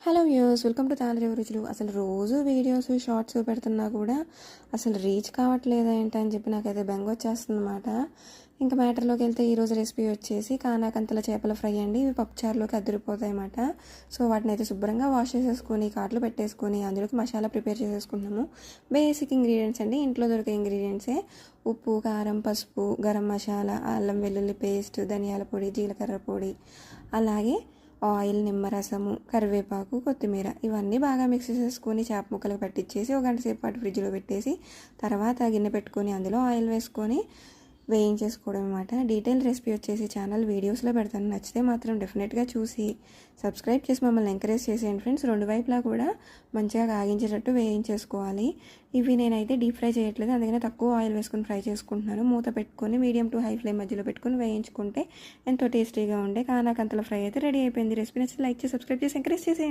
Hello viewers, welcome to Tallarevu రుచులు. అసలు రోజు వీడియోస్ షార్ట్స్ పెడుతున్నా కూడా అసలు రీచ్ కావట్లేదా ఏంటని చెప్పి నాకైతే బెంగ వచ్చేస్తుంది అనమాట. ఇంకా మ్యాటర్లోకి వెళ్తే ఈరోజు రెసిపీ వచ్చేసి కానాకంతల చేపల ఫ్రై అండి. ఇవి పప్పుచారులోకి అదిరిపోతాయి అన్నమాట. సో వాటిని అయితే శుభ్రంగా వాష్ చేసేసుకొని కాట్లు పెట్టేసుకొని అందులోకి మసాలా ప్రిపేర్ చేసేసుకుంటున్నాము. బేసిక్ ఇంగ్రీడియంట్స్ అండి, ఇంట్లో దొరికే ఇంగ్రీడియంట్సే. ఉప్పు, కారం, పసుపు, గరం మసాలా, అల్లం వెల్లుల్లి పేస్ట్, ధనియాల పొడి, జీలకర్ర పొడి, అలాగే ఆయిల్, నిమ్మరసము, కరివేపాకు, కొత్తిమీర ఇవన్నీ బాగా మిక్స్ చేసుకొని చేప ముక్కలకు పట్టించేసి ఒక గంట సేపు పాటు ఫ్రిడ్జ్లో పెట్టేసి తర్వాత గిన్నె పెట్టుకొని అందులో ఆయిల్ వేసుకొని వేయించేసుకోవడం అనమాట. డీటెయిల్ రెసిపీ వచ్చేసి ఛానల్ వీడియోస్లో పెడతాను. నచ్చితే మాత్రం డెఫినెట్గా చూసి సబ్స్క్రైబ్ చేసి మమ్మల్ని ఎంకరేజ్ చేసేయండి ఫ్రెండ్స్. రెండు వైపులా కూడా మంచిగా కాగించేటట్టు వేయించేసుకోవాలి. ఇవి నేనైతే డీప్ ఫ్రై చేయట్లేదు, అందుకనే తక్కువ ఆయిల్ వేసుకొని ఫ్రై చేసుకుంటున్నాను. మూత పెట్టుకొని మీడియం టు హై ఫ్లేమ్ మధ్యలో పెట్టుకొని వేయించుకుంటే ఎంతో టేస్టీగా ఉండే కానాకంతల ఫ్రై అయితే రెడీ అయిపోయింది. రెసిపీ నచ్చితే లైక్ చేసి సబ్స్క్రైబ్ చేసి ఎంకరేజ్ చేసేయండి.